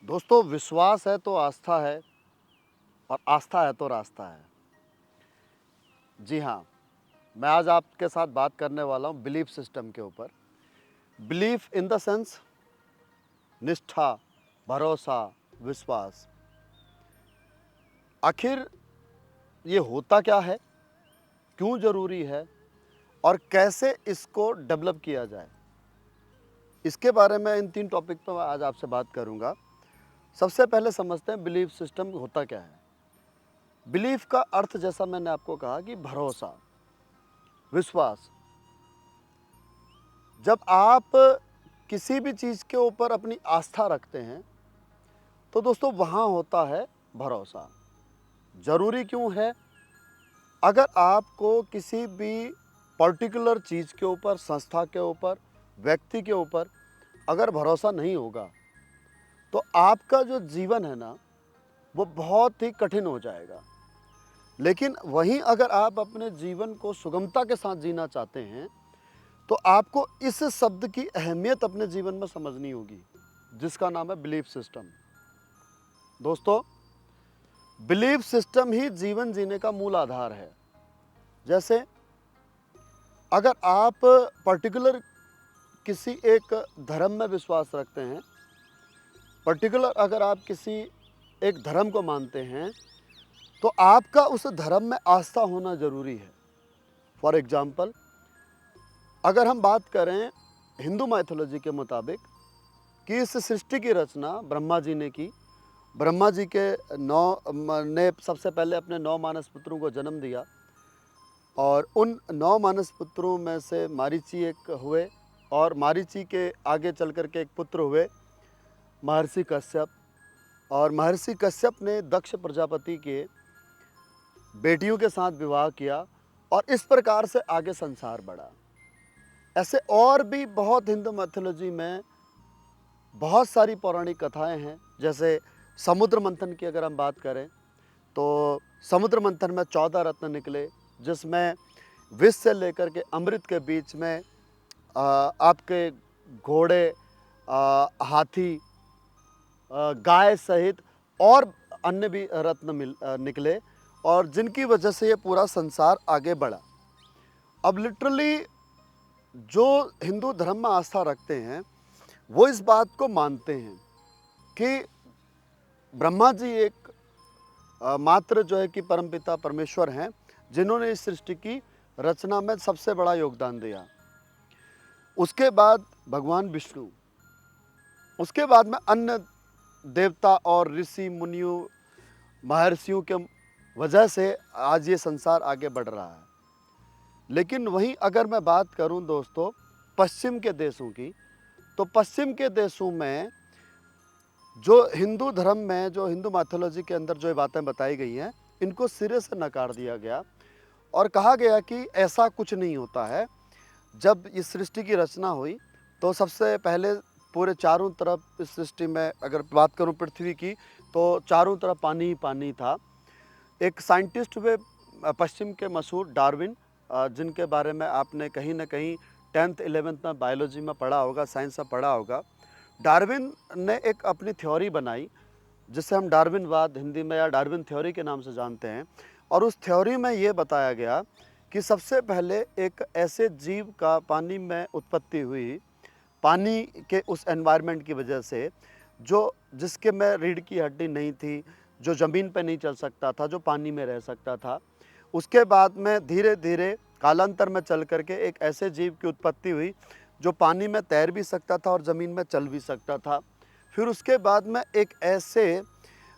दोस्तों, विश्वास है तो आस्था है और आस्था है तो रास्ता है। जी हाँ, मैं आज आपके साथ बात करने वाला हूँ बिलीफ सिस्टम के ऊपर। बिलीफ इन द सेंस निष्ठा, भरोसा, विश्वास। आखिर ये होता क्या है, क्यों ज़रूरी है और कैसे इसको डेवलप किया जाए? इसके बारे में इन 3 टॉपिक पर मैं आज आपसे बात करूँगा। सबसे पहले समझते हैं बिलीफ सिस्टम होता क्या है। बिलीफ का अर्थ जैसा मैंने आपको कहा कि भरोसा, विश्वास। जब आप किसी भी चीज़ के ऊपर अपनी आस्था रखते हैं तो दोस्तों वहाँ होता है भरोसा। ज़रूरी क्यों है? अगर आपको किसी भी पर्टिकुलर चीज़ के ऊपर, संस्था के ऊपर, व्यक्ति के ऊपर अगर भरोसा नहीं होगा तो आपका जो जीवन है ना, वो बहुत ही कठिन हो जाएगा। लेकिन वहीं अगर आप अपने जीवन को सुगमता के साथ जीना चाहते हैं तो आपको इस शब्द की अहमियत अपने जीवन में समझनी होगी, जिसका नाम है बिलीफ सिस्टम। दोस्तों, बिलीफ सिस्टम ही जीवन जीने का मूल आधार है। जैसे अगर आप पर्टिकुलर किसी एक धर्म में विश्वास रखते हैं, पर्टिकुलर अगर आप किसी एक धर्म को मानते हैं, तो आपका उस धर्म में आस्था होना ज़रूरी है। फॉर एग्ज़ाम्पल, अगर हम बात करें हिंदू माइथोलॉजी के मुताबिक कि इस सृष्टि की रचना ब्रह्मा जी ने की। ब्रह्मा जी के ने सबसे पहले अपने 9 मानस पुत्रों को जन्म दिया और उन 9 मानस पुत्रों में से मारीची एक हुए और मारीची के आगे चल कर के एक पुत्र हुए महर्षि कश्यप। और महर्षि कश्यप ने दक्ष प्रजापति के बेटियों के साथ विवाह किया और इस प्रकार से आगे संसार बढ़ा। ऐसे और भी बहुत हिंदू मैथोलॉजी में बहुत सारी पौराणिक कथाएं हैं। जैसे समुद्र मंथन की अगर हम बात करें तो समुद्र मंथन में 14 रत्न निकले, जिसमें विष से लेकर के अमृत के बीच में आपके घोड़े, हाथी, गाय सहित और अन्य भी रत्न निकले और जिनकी वजह से ये पूरा संसार आगे बढ़ा। अब लिटरली जो हिंदू धर्म में आस्था रखते हैं वो इस बात को मानते हैं कि ब्रह्मा जी एक मात्र जो है कि परमपिता परमेश्वर हैं, जिन्होंने इस सृष्टि की रचना में सबसे बड़ा योगदान दिया। उसके बाद भगवान विष्णु, उसके बाद में अन्य देवता और ऋषि मुनियों, महर्षियों के वजह से आज ये संसार आगे बढ़ रहा है। लेकिन वहीं अगर मैं बात करूं दोस्तों पश्चिम के देशों की, तो पश्चिम के देशों में जो हिंदू धर्म में, जो हिंदू माइथोलॉजी के अंदर जो बातें बताई गई हैं, इनको सिरे से नकार दिया गया और कहा गया कि ऐसा कुछ नहीं होता है। जब इस सृष्टि की रचना हुई तो सबसे पहले पूरे चारों तरफ इस सृष्टि में अगर बात करूं पृथ्वी की, तो चारों तरफ पानी ही पानी था। एक साइंटिस्ट हुए पश्चिम के मशहूर डार्विन, जिनके बारे में आपने कहीं ना कहीं 10th 11th में बायोलॉजी में पढ़ा होगा, साइंस में पढ़ा होगा। डार्विन ने एक अपनी थ्योरी बनाई जिसे हम डार्विनवाद हिंदी में या डार्विन थ्योरी के नाम से जानते हैं। और उस थ्योरी में ये बताया गया कि सबसे पहले एक ऐसे जीव का पानी में उत्पत्ति हुई, पानी के उस एनवायरनमेंट की वजह से, जो जिसके में रीढ़ की हड्डी नहीं थी, जो ज़मीन पे नहीं चल सकता था, जो पानी में रह सकता था। उसके बाद में धीरे धीरे कालांतर में चल करके एक ऐसे जीव की उत्पत्ति हुई जो पानी में तैर भी सकता था और ज़मीन में चल भी सकता था। फिर उसके बाद में एक ऐसे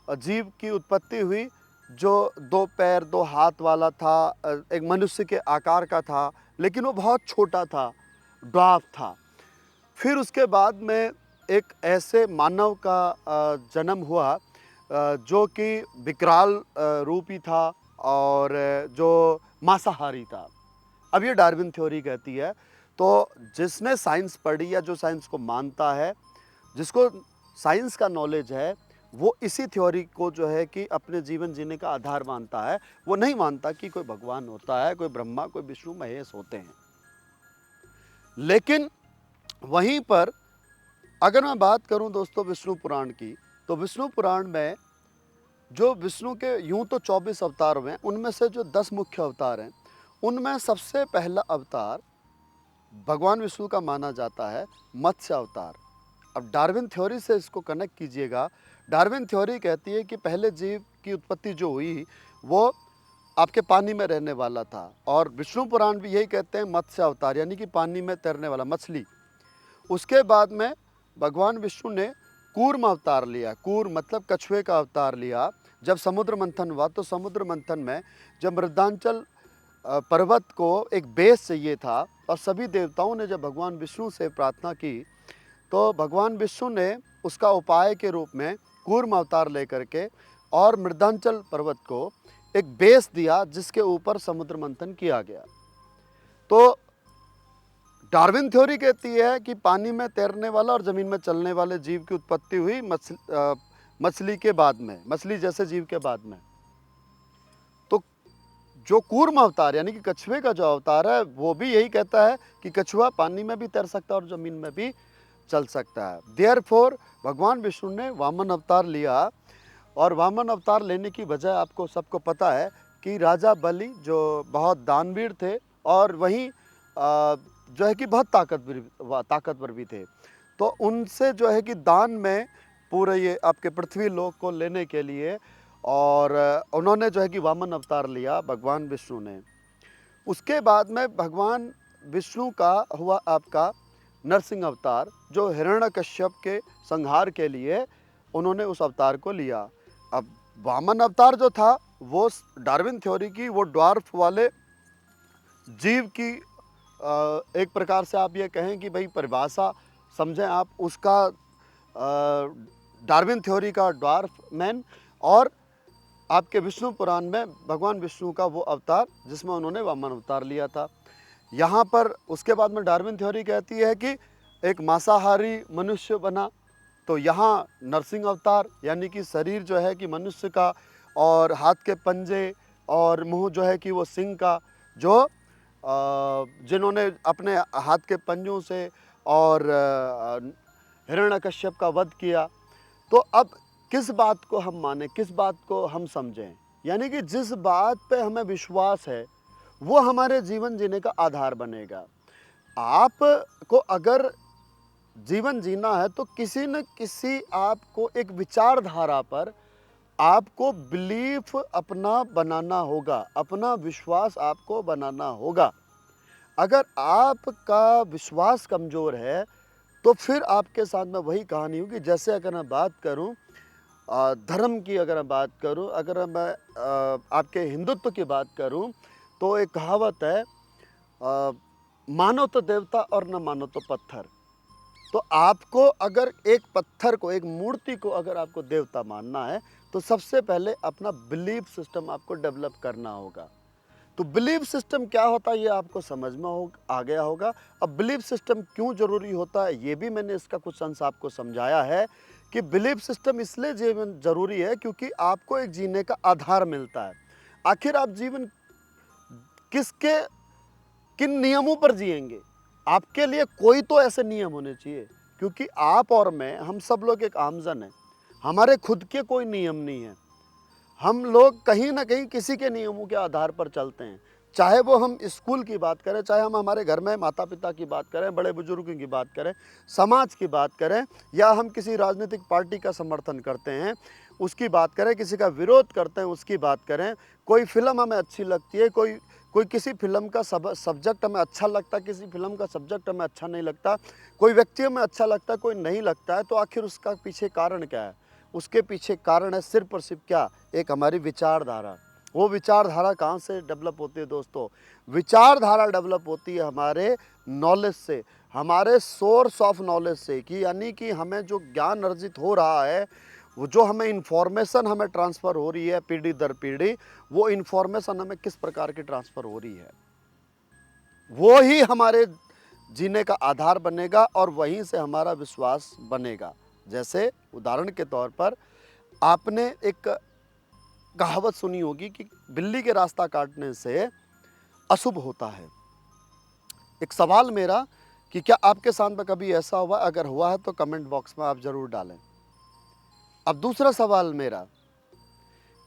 जीव की उत्पत्ति हुई जो 2 पैर 2 हाथ वाला था, एक मनुष्य के आकार का था, लेकिन वो बहुत छोटा था, ड्वार्फ था। फिर उसके बाद में एक ऐसे मानव का जन्म हुआ जो कि विकराल रूपी था और जो मांसाहारी था। अब ये डार्विन थ्योरी कहती है। तो जिसने साइंस पढ़ी या जो साइंस को मानता है, जिसको साइंस का नॉलेज है, वो इसी थ्योरी को जो है कि अपने जीवन जीने का आधार मानता है। वो नहीं मानता कि कोई भगवान होता है, कोई ब्रह्मा, कोई विष्णु महेश होते हैं। लेकिन वहीं पर अगर मैं बात करूं दोस्तों विष्णु पुराण की, तो विष्णु पुराण में जो विष्णु के यूं तो 24 अवतार हुए हैं, उनमें से जो 10 मुख्य अवतार हैं, उनमें सबसे पहला अवतार भगवान विष्णु का माना जाता है मत्स्य अवतार। अब डार्विन थ्योरी से इसको कनेक्ट कीजिएगा। डार्विन थ्योरी कहती है कि पहले जीव की उत्पत्ति जो हुई वो आपके पानी में रहने वाला था, और विष्णु पुराण भी यही कहते हैं मत्स्य अवतार, यानी कि पानी में तैरने वाला मछली। उसके बाद में भगवान विष्णु ने कूर्म अवतार लिया। कूर्म मतलब कछुए का अवतार लिया। जब समुद्र मंथन हुआ तो समुद्र मंथन में जब मृदांचल पर्वत को एक बेस चाहिए था, और सभी देवताओं ने जब भगवान विष्णु से प्रार्थना की, तो भगवान विष्णु ने उसका उपाय के रूप में कूर्म अवतार लेकर के और मृदांचल पर्वत को एक बेस दिया जिसके ऊपर समुद्र मंथन किया गया। तो डार्विन थ्योरी कहती है कि पानी में तैरने वाला और ज़मीन में चलने वाले जीव की उत्पत्ति हुई मछली के बाद में, मछली जैसे जीव के बाद में। तो जो कूर्म अवतार यानी कि कछुए का जो अवतार है वो भी यही कहता है कि कछुआ पानी में भी तैर सकता है और ज़मीन में भी चल सकता है। देयरफॉर भगवान विष्णु ने वामन अवतार लिया, और वामन अवतार लेने की वजह आपको सबको पता है कि राजा बलि जो बहुत दानवीर थे और वहीं जो है कि बहुत ताकतवर भी थे, तो उनसे जो है कि दान में पूरे ये आपके पृथ्वी लोक को लेने के लिए, और उन्होंने जो है कि वामन अवतार लिया भगवान विष्णु ने। उसके बाद में भगवान विष्णु का हुआ आपका नरसिंह अवतार, जो हिरण्यकश्यप के संहार के लिए उन्होंने उस अवतार को लिया। अब वामन अवतार जो था वो डार्विन थ्योरी की वो ड्वार्फ वाले जीव की एक प्रकार से आप ये कहें कि भाई परिभाषा समझें आप उसका, डार्विन थ्योरी का ड्वार्फ मैन, और आपके विष्णु पुराण में भगवान विष्णु का वो अवतार जिसमें उन्होंने वामन अवतार लिया था। यहाँ पर उसके बाद में डार्विन थ्योरी कहती है कि एक मांसाहारी मनुष्य बना, तो यहाँ नरसिंह अवतार यानी कि शरीर जो है कि मनुष्य का, और हाथ के पंजे और मुंह जो है कि वो सिंह का, जो जिन्होंने अपने हाथ के पंजों से और हिरण्यकश्यप का वध किया। तो अब किस बात को हम माने, किस बात को हम समझें, यानी कि जिस बात पे हमें विश्वास है वो हमारे जीवन जीने का आधार बनेगा। आपको अगर जीवन जीना है तो किसी न किसी आपको एक विचारधारा पर आपको बिलीफ अपना बनाना होगा, अपना विश्वास आपको बनाना होगा। अगर आपका विश्वास कमज़ोर है तो फिर आपके साथ में वही कहानी होगी। जैसे अगर मैं बात करूं धर्म की, अगर मैं बात करूं, अगर मैं आपके हिंदुत्व की बात करूं, तो एक कहावत है मानो तो देवता और न मानो तो पत्थर। तो आपको अगर एक पत्थर को, एक मूर्ति को अगर आपको देवता मानना है तो सबसे पहले अपना बिलीफ सिस्टम आपको डेवलप करना होगा। तो बिलीफ सिस्टम क्या होता है ये आपको समझ में आ गया होगा। अब बिलीफ सिस्टम क्यों ज़रूरी होता है ये भी मैंने इसका कुछ अंश आपको समझाया है कि बिलीफ सिस्टम इसलिए जीवन ज़रूरी है क्योंकि आपको एक जीने का आधार मिलता है। आखिर आप जीवन किसके किन नियमों पर जिएंगे, आपके लिए कोई तो ऐसे नियम होने चाहिए, क्योंकि आप और मैं, हम सब लोग एक आमजन हैं, हमारे खुद के कोई नियम नहीं है। हम लोग कहीं ना कहीं किसी के नियमों के आधार पर चलते हैं, चाहे वो हम स्कूल की बात करें, चाहे हम हमारे घर में माता पिता की बात करें, बड़े बुजुर्गों की बात करें, समाज की बात करें, या हम किसी राजनीतिक पार्टी का समर्थन करते हैं उसकी बात करें, किसी का विरोध करते हैं उसकी बात करें, कोई फिल्म हमें अच्छी लगती है, कोई किसी फिल्म का सब्जेक्ट हमें अच्छा लगता है, किसी फिल्म का सब्जेक्ट हमें अच्छा नहीं लगता, कोई व्यक्ति हमें अच्छा लगता है, कोई नहीं लगता है, तो आखिर उसका पीछे कारण क्या है? उसके पीछे कारण है सिर्फ और सिर्फ क्या? एक हमारी विचारधारा। वो विचारधारा कहाँ से डेवलप होती है दोस्तों? विचारधारा डेवलप होती है हमारे नॉलेज से, हमारे सोर्स ऑफ नॉलेज से, कि यानी कि हमें जो ज्ञान अर्जित हो रहा है, वो जो हमें इन्फॉर्मेशन हमें ट्रांसफ़र हो रही है पीढ़ी दर पीढ़ी, वो इन्फॉर्मेशन हमें किस प्रकार की ट्रांसफ़र हो रही है, वो ही हमारे जीने का आधार बनेगा और वहीं से हमारा विश्वास बनेगा। जैसे उदाहरण के तौर पर आपने एक कहावत सुनी होगी कि बिल्ली के रास्ता काटने से अशुभ होता है। एक सवाल मेरा कि क्या आपके साथ में कभी ऐसा हुआ? अगर हुआ है तो कमेंट बॉक्स में आप ज़रूर डालें। अब दूसरा सवाल मेरा,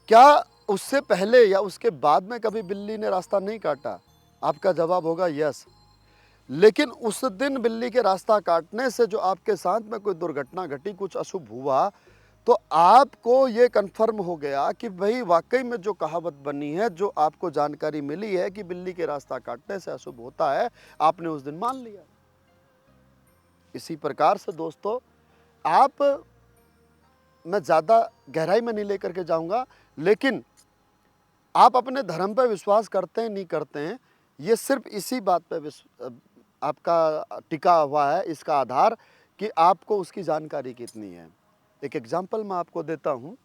क्या उससे पहले या उसके बाद में कभी बिल्ली ने रास्ता नहीं काटा? आपका जवाब होगा यस। लेकिन उस दिन बिल्ली के रास्ता काटने से जो आपके साथ में कोई दुर्घटना घटी, कुछ अशुभ हुआ, तो आपको ये कन्फर्म हो गया कि भाई वाकई में जो कहावत बनी है, जो आपको जानकारी मिली है कि बिल्ली के रास्ता काटने से अशुभ होता है, आपने उस दिन मान लिया। इसी प्रकार से दोस्तों, आप, मैं ज़्यादा गहराई में नहीं लेकर के जाऊंगा, लेकिन आप अपने धर्म पर विश्वास करते हैं नहीं करते हैं, ये सिर्फ इसी बात पे आपका टिका हुआ है, इसका आधार कि आपको उसकी जानकारी कितनी है। एक एग्जाम्पल मैं आपको देता हूँ।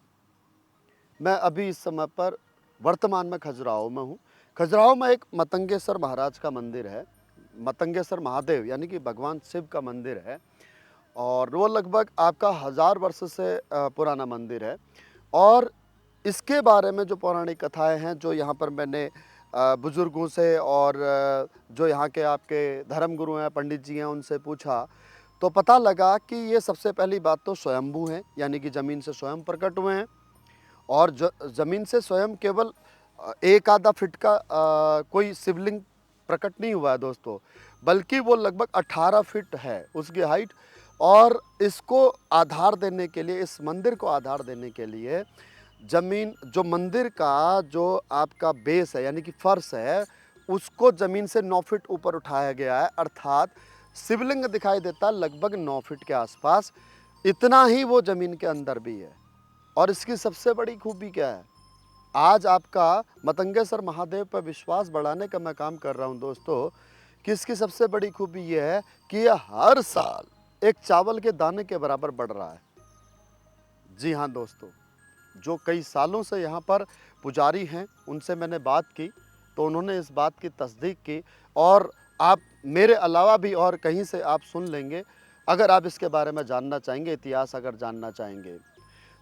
मैं अभी इस समय पर वर्तमान में खजुराहो में हूँ। खजुराहो में एक मतंगेश्वर महाराज का मंदिर है। मतंगेश्वर महादेव यानी कि भगवान शिव का मंदिर है, और वो लगभग आपका 1000 वर्ष से पुराना मंदिर है। और इसके बारे में जो पौराणिक कथाएं हैं, जो यहाँ पर मैंने बुज़ुर्गों से और जो यहाँ के आपके धर्मगुरु हैं, पंडित जी हैं, उनसे पूछा, तो पता लगा कि ये सबसे पहली बात तो स्वयंभू हैं, यानी कि ज़मीन से स्वयं प्रकट हुए हैं। और ज़मीन से स्वयं केवल एक आधा फिट का कोई शिवलिंग प्रकट नहीं हुआ है दोस्तों, बल्कि वो लगभग 18 फीट है उसकी हाइट। और इसको आधार देने के लिए, इस मंदिर को आधार देने के लिए, ज़मीन, जो मंदिर का जो आपका बेस है यानी कि फर्श है, उसको ज़मीन से 9 फीट ऊपर उठाया गया है। अर्थात शिवलिंग दिखाई देता है लगभग 9 फीट के आसपास, इतना ही वो ज़मीन के अंदर भी है। और इसकी सबसे बड़ी खूबी क्या है? आज आपका मतंगेश्वर महादेव पर विश्वास बढ़ाने का मैं काम कर रहा हूं दोस्तों, कि इसकी सबसे बड़ी खूबी यह है कि यह हर साल एक चावल के दाने के बराबर बढ़ रहा है। जी हाँ दोस्तों, जो कई सालों से यहाँ पर पुजारी हैं, उनसे मैंने बात की, तो उन्होंने इस बात की तस्दीक की। और आप मेरे अलावा भी और कहीं से आप सुन लेंगे, अगर आप इसके बारे में जानना चाहेंगे, इतिहास अगर जानना चाहेंगे,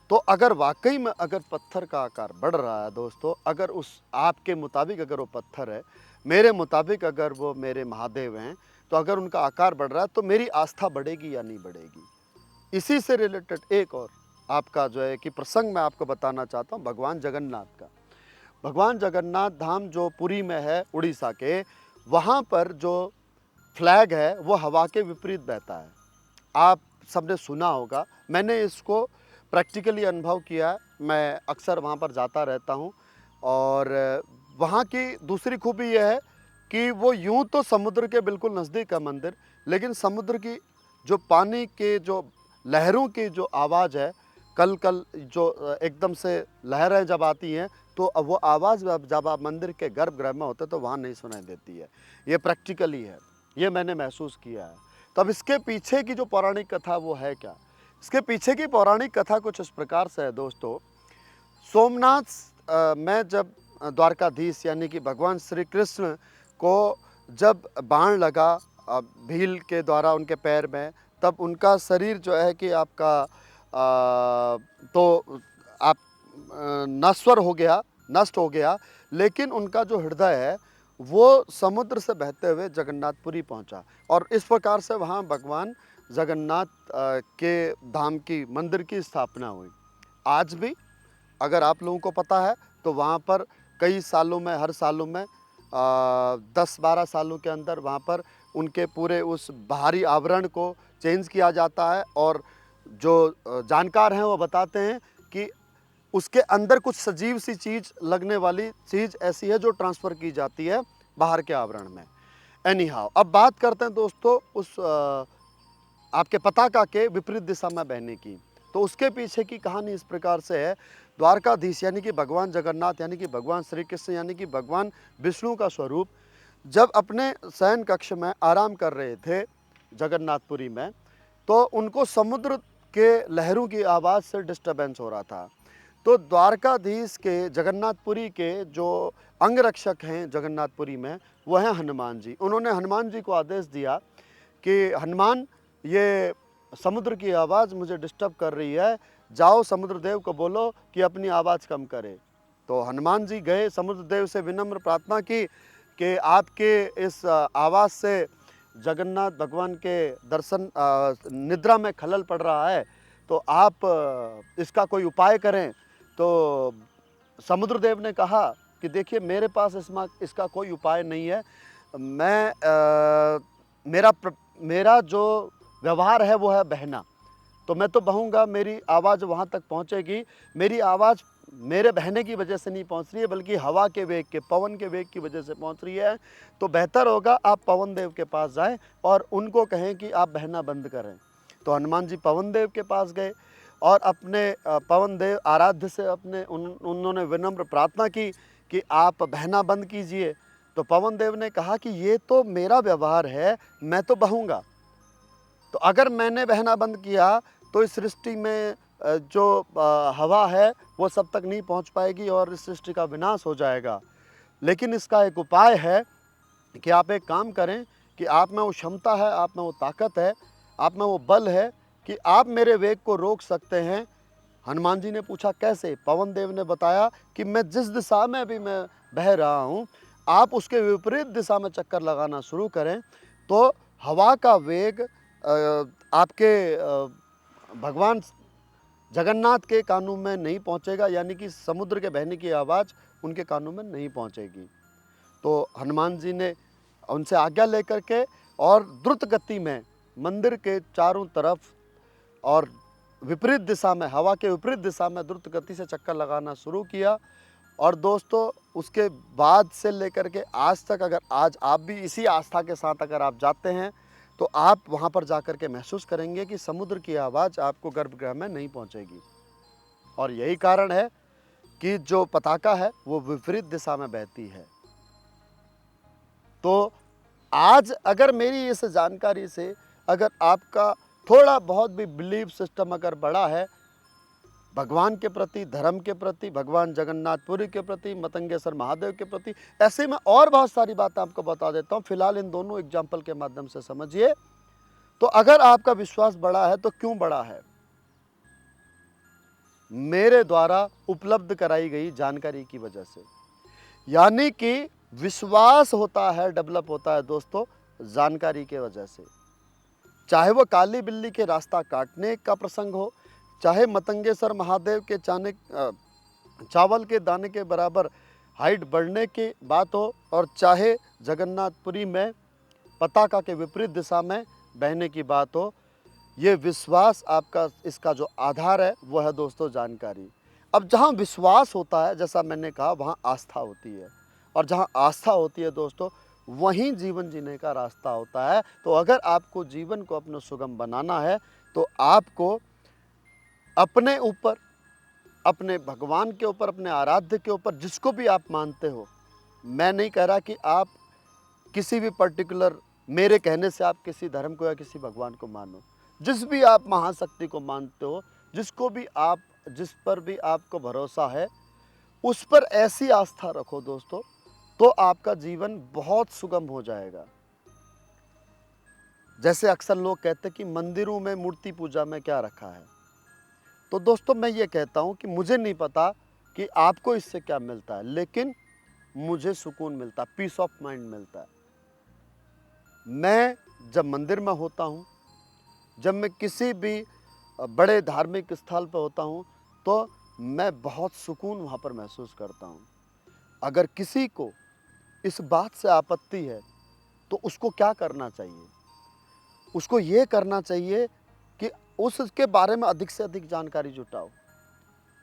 तो अगर वाकई में अगर पत्थर का आकार बढ़ रहा है दोस्तों, अगर उस आपके मुताबिक अगर वो पत्थर है, मेरे मुताबिक अगर वो मेरे महादेव हैं, तो अगर उनका आकार बढ़ रहा है, तो मेरी आस्था बढ़ेगी या नहीं बढ़ेगी? इसी से रिलेटेड एक और आपका जो है कि प्रसंग मैं आपको बताना चाहता हूँ, भगवान जगन्नाथ का। भगवान जगन्नाथ धाम जो पुरी में है उड़ीसा के, वहाँ पर जो फ्लैग है वो हवा के विपरीत बहता है। आप सबने सुना होगा, मैंने इसको प्रैक्टिकली अनुभव किया है। मैं अक्सर वहाँ पर जाता रहता हूँ। और वहाँ की दूसरी खूबी यह है कि वो यूँ तो समुद्र के बिल्कुल नज़दीक है मंदिर, लेकिन समुद्र की जो पानी के जो लहरों की जो आवाज़ है, कल कल जो एकदम से लहरें जब आती हैं, तो अब वो आवाज़ जब आप मंदिर के गर्भगृह में होते तो वहाँ नहीं सुनाई देती है। ये प्रैक्टिकली है, ये मैंने महसूस किया है। तब इसके पीछे की जो पौराणिक कथा वो है क्या? इसके पीछे की पौराणिक कथा कुछ इस प्रकार से है दोस्तों। सोमनाथ में जब द्वारकाधीश यानी कि भगवान श्री कृष्ण को जब बाण लगा भील के द्वारा उनके पैर में, तब उनका शरीर जो है कि आपका तो आप नश्वर हो गया, नष्ट हो गया, लेकिन उनका जो हृदय है वो समुद्र से बहते हुए जगन्नाथपुरी पहुंचा। और इस प्रकार से वहाँ भगवान जगन्नाथ के धाम की मंदिर की स्थापना हुई। आज भी अगर आप लोगों को पता है तो वहाँ पर कई सालों में, हर सालों में 10-12 सालों के अंदर वहाँ पर उनके पूरे उस बाहरी आवरण को चेंज किया जाता है। और जो जानकार हैं वो बताते हैं कि उसके अंदर कुछ सजीव सी चीज़ लगने वाली चीज़ ऐसी है जो ट्रांसफ़र की जाती है बाहर के आवरण में। एनी हाउ, अब बात करते हैं दोस्तों उस आपके पताका के विपरीत दिशा में बहने की। तो उसके पीछे की कहानी इस प्रकार से है। द्वारकाधीश यानी कि भगवान जगन्नाथ यानी कि भगवान श्री कृष्ण यानी कि भगवान विष्णु का स्वरूप जब अपने शयन कक्ष में आराम कर रहे थे जगन्नाथपुरी में, तो उनको समुद्र के लहरों की आवाज़ से डिस्टर्बेंस हो रहा था। तो द्वारकाधीश के जगन्नाथपुरी के जो अंगरक्षक हैं जगन्नाथपुरी में, वो हैं हनुमान जी। उन्होंने हनुमान जी को आदेश दिया कि हनुमान, ये समुद्र की आवाज़ मुझे डिस्टर्ब कर रही है, जाओ समुद्र देव को बोलो कि अपनी आवाज़ कम करे। तो हनुमान जी गए, समुद्र देव से विनम्र प्रार्थना की कि आपके इस आवाज़ से जगन्नाथ भगवान के दर्शन निद्रा में खलल पड़ रहा है, तो आप इसका कोई उपाय करें। तो समुद्रदेव ने कहा कि देखिए मेरे पास इसका कोई उपाय नहीं है। मैं मेरा जो व्यवहार है वो है बहना। तो मैं तो बहूँगा, मेरी आवाज़ वहाँ तक पहुँचेगी। मेरी आवाज़ मेरे बहने की वजह से नहीं पहुँच रही है, बल्कि हवा के वेग के, पवन के वेग की वजह से पहुँच रही है। तो बेहतर होगा आप पवन देव के पास जाएँ और उनको कहें कि आप बहना बंद करें। तो हनुमान जी पवन देव के पास गए और अपने पवन देव आराध्य से उन्होंने विनम्र प्रार्थना की कि आप बहना बंद कीजिए। तो पवन देव ने कहा कि ये तो मेरा व्यवहार है, मैं तो बहूँगा। तो अगर मैंने बहना बंद किया तो इस सृष्टि में जो हवा है वो सब तक नहीं पहुंच पाएगी और इस सृष्टि का विनाश हो जाएगा। लेकिन इसका एक उपाय है कि आप एक काम करें कि आप में वो क्षमता है, आप में वो ताकत है, आप में वो बल है कि आप मेरे वेग को रोक सकते हैं। हनुमान जी ने पूछा कैसे? पवन देव ने बताया कि मैं जिस दिशा में अभी मैं बह रहा हूँ, आप उसके विपरीत दिशा में चक्कर लगाना शुरू करें तो हवा का वेग आपके भगवान जगन्नाथ के कानों में नहीं पहुंचेगा, यानी कि समुद्र के बहने की आवाज़ उनके कानों में नहीं पहुंचेगी। तो हनुमान जी ने उनसे आज्ञा लेकर के और द्रुत गति में मंदिर के चारों तरफ और विपरीत दिशा में, हवा के विपरीत दिशा में द्रुत गति से चक्कर लगाना शुरू किया। और दोस्तों उसके बाद से लेकर के आज तक, अगर आज आप भी इसी आस्था के साथ अगर आप जाते हैं तो आप वहाँ पर जाकर के महसूस करेंगे कि समुद्र की आवाज़ आपको गर्भगृह में नहीं पहुँचेगी। और यही कारण है कि जो पताका है वो विपरीत दिशा में बहती है। तो आज अगर मेरी इस जानकारी से अगर आपका थोड़ा बहुत भी बिलीफ सिस्टम अगर बड़ा है भगवान के प्रति, धर्म के प्रति, भगवान जगन्नाथपुरी के प्रति, मतंगेश्वर महादेव के प्रति, ऐसे में और बहुत सारी बातें आपको बता देता हूँ। फिलहाल इन दोनों एग्जाम्पल के माध्यम से समझिए। तो अगर आपका विश्वास बड़ा है तो क्यों बड़ा है? मेरे द्वारा उपलब्ध कराई गई जानकारी की वजह से। यानी कि विश्वास होता है, डेवलप होता है दोस्तों जानकारी के वजह से। चाहे वो काली बिल्ली के रास्ता काटने का प्रसंग हो, चाहे मतंगेश्वर महादेव के चावल के दाने के बराबर हाइट बढ़ने की बात हो, और चाहे जगन्नाथपुरी में पताका के विपरीत दिशा में बहने की बात हो, ये विश्वास आपका, इसका जो आधार है वो है दोस्तों जानकारी। अब जहाँ विश्वास होता है, जैसा मैंने कहा, वहाँ आस्था होती है, और जहाँ आस्था होती है दोस्तों वहीं जीवन जीने का रास्ता होता है। तो अगर आपको जीवन को अपना सुगम बनाना है तो आपको अपने ऊपर, अपने भगवान के ऊपर, अपने आराध्य के ऊपर, जिसको भी आप मानते हो, मैं नहीं कह रहा कि आप किसी भी पर्टिकुलर मेरे कहने से आप किसी धर्म को या किसी भगवान को मानो, जिस भी आप महाशक्ति को मानते हो, जिसको भी आप, जिस पर भी आपको भरोसा है, उस पर ऐसी आस्था रखो दोस्तों, तो आपका जीवन बहुत सुगम हो जाएगा। जैसे अक्सर लोग कहते हैं कि मंदिरों में मूर्ति पूजा में क्या रखा है, तो दोस्तों मैं ये कहता हूँ कि मुझे नहीं पता कि आपको इससे क्या मिलता है, लेकिन मुझे सुकून मिलता है, पीस ऑफ माइंड मिलता है। मैं जब मंदिर में होता हूँ, जब मैं किसी भी बड़े धार्मिक स्थल पर होता हूँ, तो मैं बहुत सुकून वहाँ पर महसूस करता हूँ। अगर किसी को इस बात से आपत्ति है तो उसको क्या करना चाहिए? उसको ये करना चाहिए कि उसके बारे में अधिक से अधिक जानकारी जुटाओ।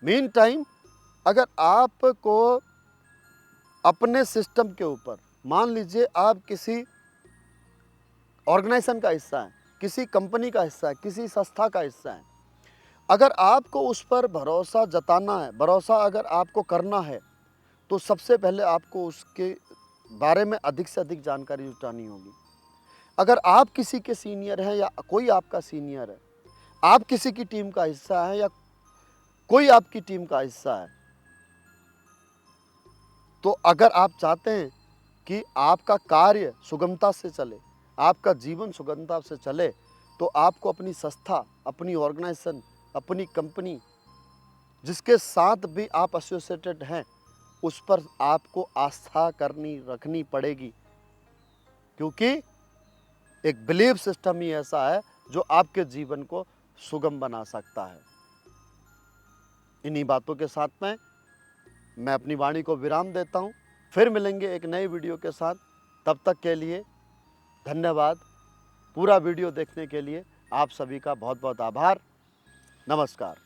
मीन टाइम अगर आपको अपने सिस्टम के ऊपर, मान लीजिए आप किसी ऑर्गेनाइजेशन का हिस्सा है, किसी कंपनी का हिस्सा है, किसी संस्था का हिस्सा है, अगर आपको उस पर भरोसा जताना है, भरोसा अगर आपको करना है, तो सबसे पहले आपको उसके बारे में अधिक से अधिक जानकारी जुटानी होगी। अगर आप किसी के सीनियर हैं या कोई आपका सीनियर है, आप किसी की टीम का हिस्सा है या कोई आपकी टीम का हिस्सा है, तो अगर आप चाहते हैं कि आपका कार्य सुगमता से चले, आपका जीवन सुगमता से चले, तो आपको अपनी संस्था, अपनी ऑर्गेनाइजेशन, अपनी कंपनी, जिसके साथ भी आप एसोसिएटेड हैं, उस पर आपको आस्था रखनी पड़ेगी, क्योंकि एक बिलीफ सिस्टम ही ऐसा है जो आपके जीवन को सुगम बना सकता है। इन्हीं बातों के साथ में मैं अपनी वाणी को विराम देता हूँ। फिर मिलेंगे एक नई वीडियो के साथ। तब तक के लिए धन्यवाद। पूरा वीडियो देखने के लिए आप सभी का बहुत बहुत आभार। नमस्कार।